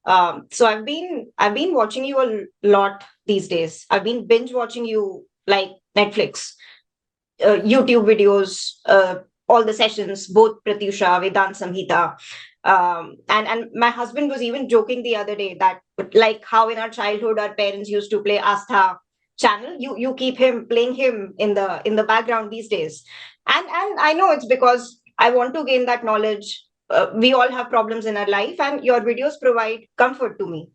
So I've been watching you a lot these days. I've been binge watching you like Netflix, YouTube videos, all the sessions, both Pratyusha, Vedant Samhita. And my husband was even joking the other day that, like how in our childhood our parents used to play Astha channel, you keep him playing him in the background these days. And I know it's because I want to gain that knowledge. We all have problems in our life, and your videos provide comfort to me.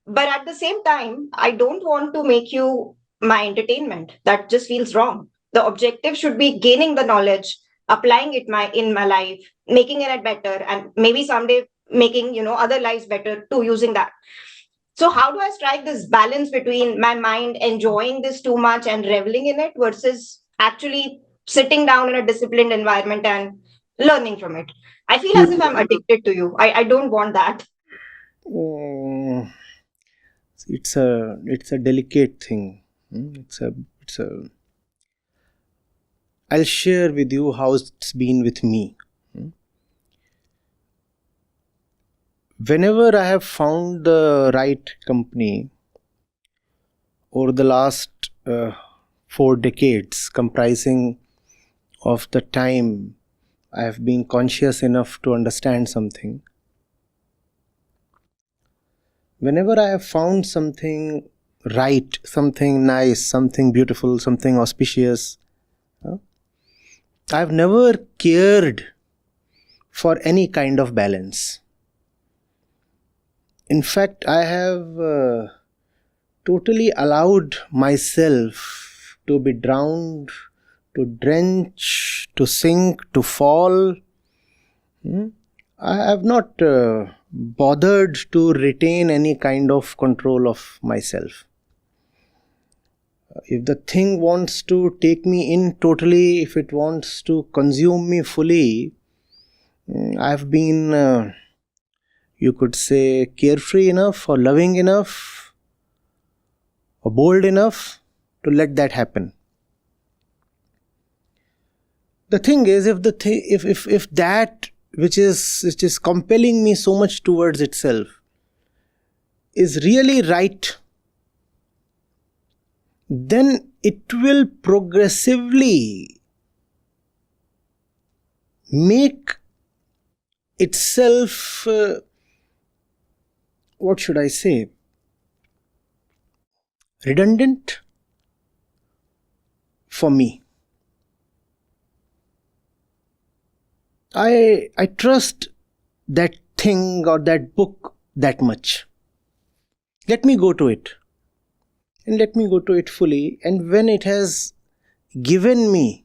But at the same time, I don't want to make you my entertainment. That just feels wrong. The objective should be gaining the knowledge, applying it in my life, making it better, and maybe someday making other lives better too using that. So how do I strike this balance between my mind enjoying this too much and reveling in it versus actually sitting down in a disciplined environment and learning from it? I feel as if I'm addicted to you. I don't want that. Mm, it's a delicate thing. It's a. I'll share with you how it's been with me. Whenever I have found the right company over the last 4 decades, comprising of the time I have been conscious enough to understand something, whenever I have found something right, something nice, something beautiful, something auspicious, I've never cared for any kind of balance. In fact, I have totally allowed myself to be drowned, to drench, to sink, to fall. I have not bothered to retain any kind of control of myself. If the thing wants to take me in totally, if it wants to consume me fully, I've been, you could say, carefree enough or loving enough or bold enough to let that happen. The thing is, if that which is compelling me so much towards itself is really right, then it will progressively make itself, what should I say, redundant for me. I trust that thing or that book that much. Let me go to it. And let me go to it fully. And when it has given me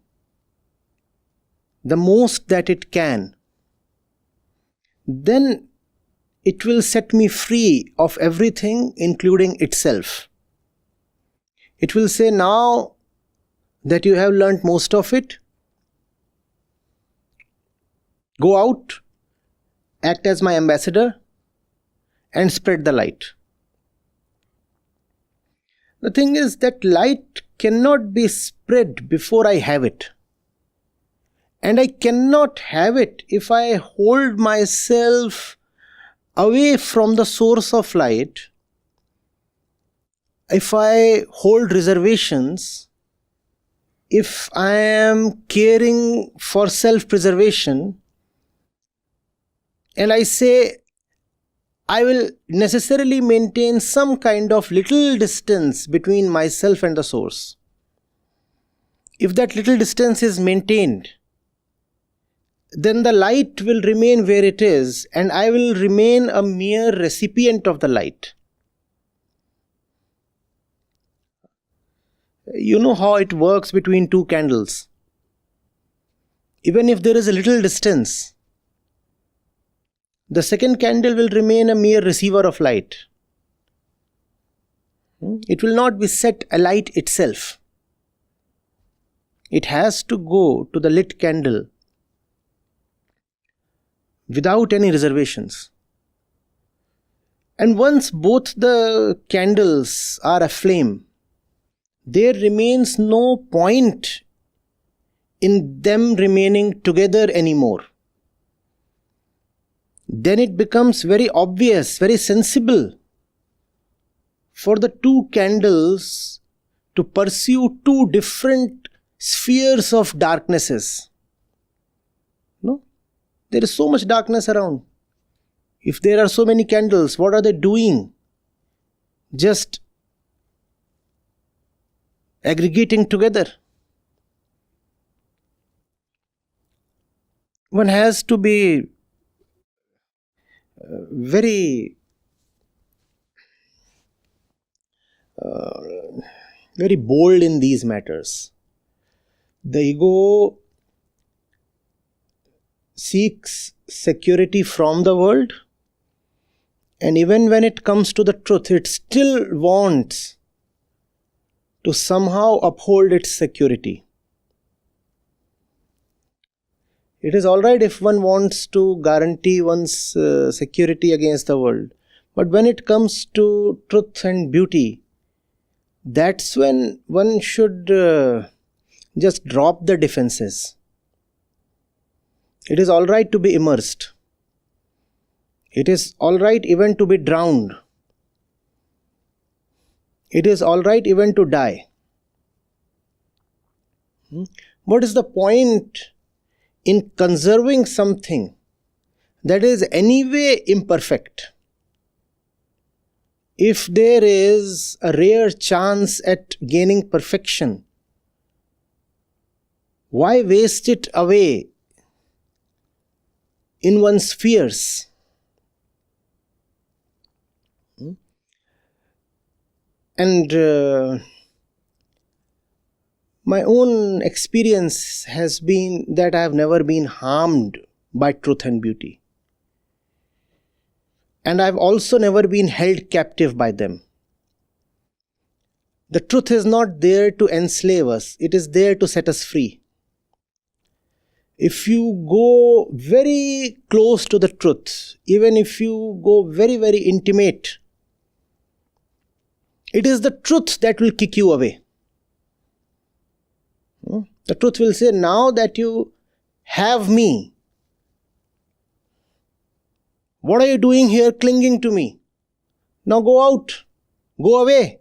the most that it can, then it will set me free of everything, including itself. It will say, now that you have learnt most of it, go out, act as my ambassador, and spread the light. The thing is that light cannot be spread before I have it. And I cannot have it if I hold myself away from the source of light, if I hold reservations, if I am caring for self-preservation, and I say I will necessarily maintain some kind of little distance between myself and the source. If that little distance is maintained, then the light will remain where it is, and I will remain a mere recipient of the light. You know how it works between two candles. Even if there is a little distance, the second candle will remain a mere receiver of light. It will not be set alight itself. It has to go to the lit candle without any reservations. And once both the candles are aflame, there remains no point in them remaining together anymore. then it becomes very obvious, very sensible for the two candles to pursue two different spheres of darknesses. No? There is so much darkness around. If there are so many candles, what are they doing? Just aggregating together. One has to be very bold in these matters. The ego seeks security from the world, and even when it comes to the truth, it still wants to somehow uphold its security. It is alright if one wants to guarantee one's security against the world, but when it comes to truth and beauty, that's when one should just drop the defenses. It is alright to be immersed. It is alright even to be drowned. It is alright even to die. What is the point in conserving something that is anyway imperfect? If there is a rare chance at gaining perfection, why waste it away in one's fears? And my own experience has been that I have never been harmed by truth and beauty. And I've also never been held captive by them. The truth is not there to enslave us, it is there to set us free. If you go very close to the truth, even if you go very, very intimate, it is the truth that will kick you away. The truth will say, now that you have me, what are you doing here clinging to me? Now go out, go away,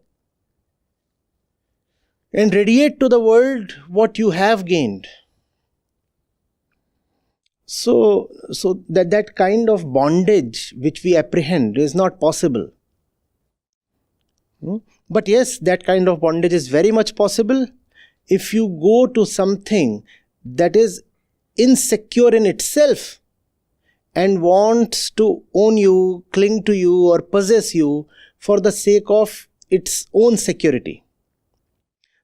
and radiate to the world what you have gained. So that kind of bondage which we apprehend is not possible. But yes, that kind of bondage is very much possible if you go to something that is insecure in itself and wants to own you, cling to you, or possess you for the sake of its own security.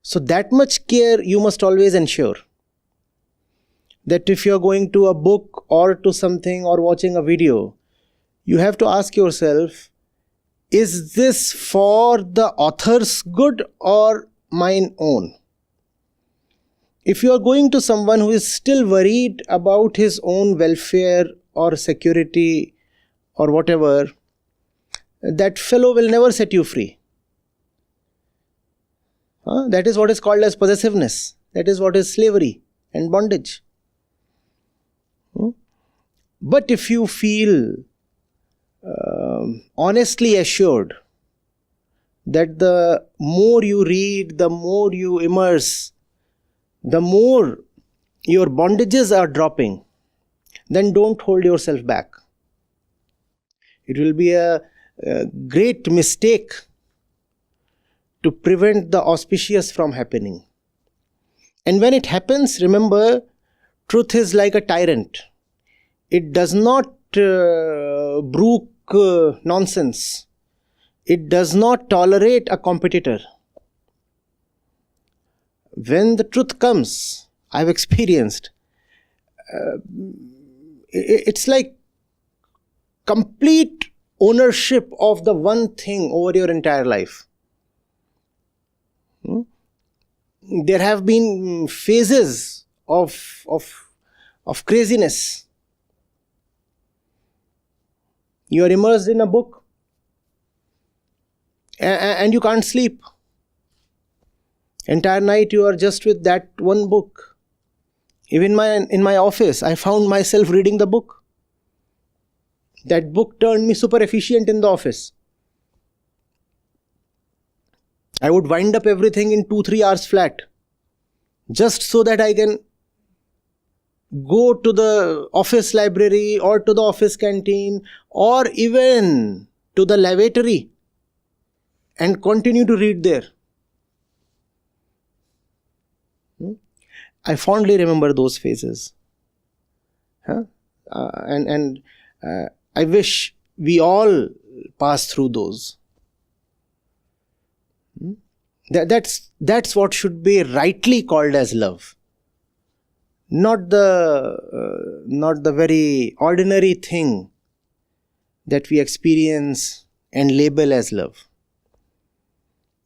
So that much care you must always ensure. That if you are going to a book or to something or watching a video, you have to ask yourself, is this for the author's good or mine own? If you are going to someone who is still worried about his own welfare or security or whatever, that fellow will never set you free. That is what is called as possessiveness. That is what is slavery and bondage. But if you feel honestly assured that the more you read, the more you immerse, the more your bondages are dropping, then don't hold yourself back. It will be a great mistake to prevent the auspicious from happening. And when it happens, remember, truth is like a tyrant. It does not brook nonsense. It does not tolerate a competitor. When the truth comes, I've experienced, it's like complete ownership of the one thing over your entire life. There have been phases of craziness. You are immersed in a book and you can't sleep. Entire night you are just with that one book. Even in my office, I found myself reading the book. That book turned me super efficient in the office. I would wind up everything in 2-3 hours flat, just so that I can go to the office library or to the office canteen or even to the lavatory and continue to read there. I fondly remember those phases. And I wish we all pass through those. That's what should be rightly called as love. Not the very ordinary thing that we experience and label as love.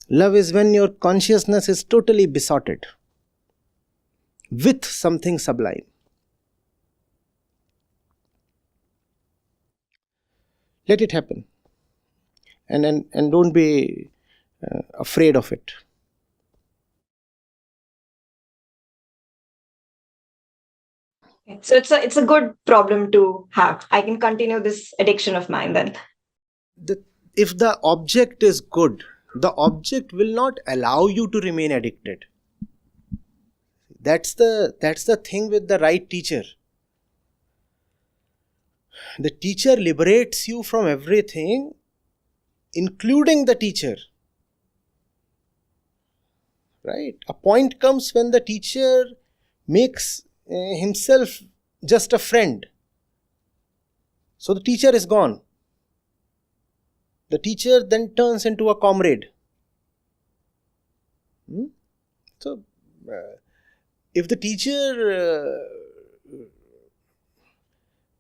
Love is when your consciousness is totally besotted with something sublime. Let it happen, and don't be afraid of it. So it's a good problem to have. I can continue this addiction of mine then. If the object is good, the object will not allow you to remain addicted. That's the thing with the right teacher. The teacher liberates you from everything, including the teacher. Right? A point comes when the teacher makes himself just a friend. So the teacher is gone. The teacher then turns into a comrade. So, if the teacher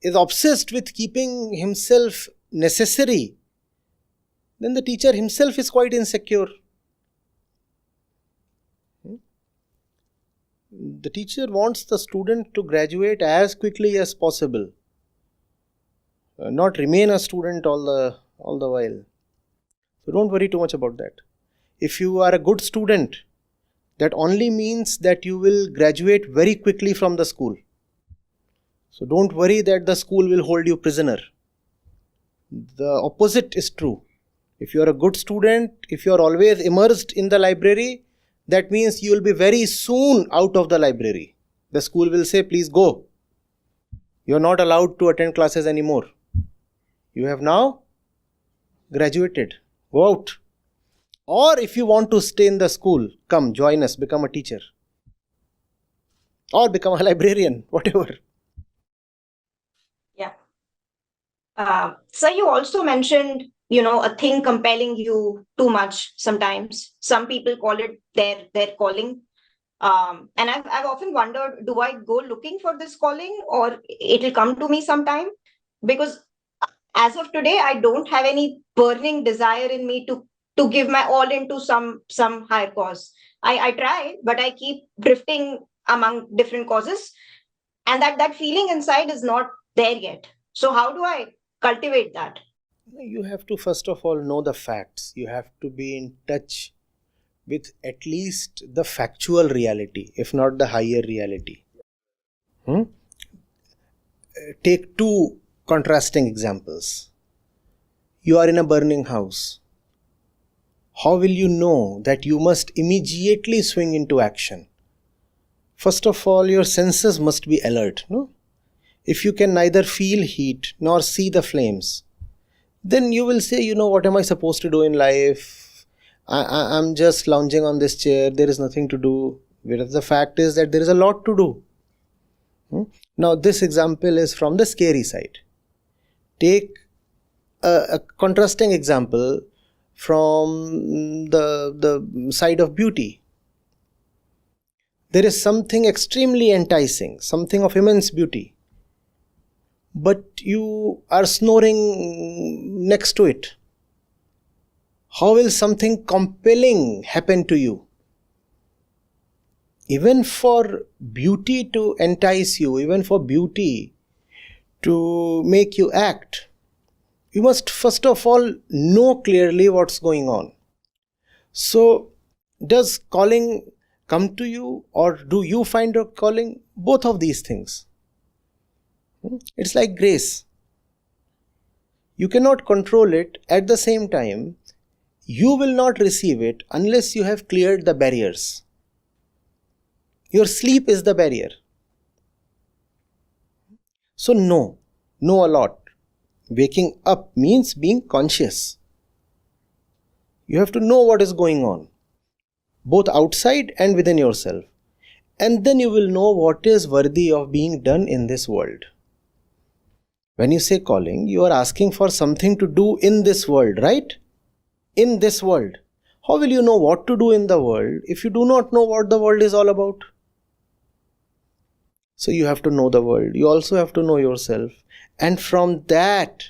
is obsessed with keeping himself necessary, then the teacher himself is quite insecure. The teacher wants the student to graduate as quickly as possible, not remain a student all the while. So don't worry too much about that. If you are a good student, that only means that you will graduate very quickly from the school. So don't worry that the school will hold you prisoner. The opposite is true. If you are a good student, if you are always immersed in the library, that means you will be very soon out of the library. The school will say, please go. You are not allowed to attend classes anymore. You have now graduated. Go out. Or if you want to stay in the school, come join us, become a teacher. Or become a librarian, whatever. Yeah. So you also mentioned, a thing compelling you too much sometimes. Some people call it their calling. And I've often wondered, do I go looking for this calling or it'll come to me sometime? Because as of today, I don't have any burning desire in me to give my all into some higher cause. I try, but I keep drifting among different causes. And that feeling inside is not there yet. So how do I cultivate that? You have to first of all know the facts. You have to be in touch with at least the factual reality, if not the higher reality. Take two contrasting examples. You are in a burning house. How will you know that you must immediately swing into action? First of all, your senses must be alert. No? If you can neither feel heat nor see the flames, then you will say, what am I supposed to do in life? I'm just lounging on this chair. There is nothing to do. Whereas the fact is that there is a lot to do. Now, this example is from the scary side. Take a contrasting example from the side of beauty. There is something extremely enticing, something of immense beauty, but you are snoring next to it. How will something compelling happen to you? Even for beauty to entice you, even for beauty to make you act, you must first of all know clearly what's going on. So, does calling come to you or do you find a calling? Both of these things. It's like grace. You cannot control it. At the same time, you will not receive it unless you have cleared the barriers. Your sleep is the barrier. So know a lot. Waking up means being conscious. You have to know what is going on, both outside and within yourself. And then you will know what is worthy of being done in this world. When you say calling, you are asking for something to do in this world, right? In this world. How will you know what to do in the world if you do not know what the world is all about? So you have to know the world. You also have to know yourself. And from that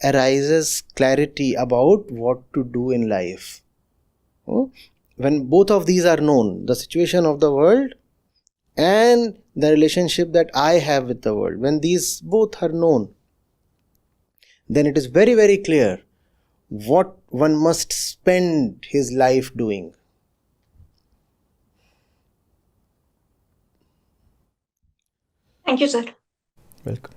arises clarity about what to do in life. When both of these are known, the situation of the world and the relationship that I have with the world, when these both are known, then it is very, very clear what one must spend his life doing. Thank you, sir. Welcome.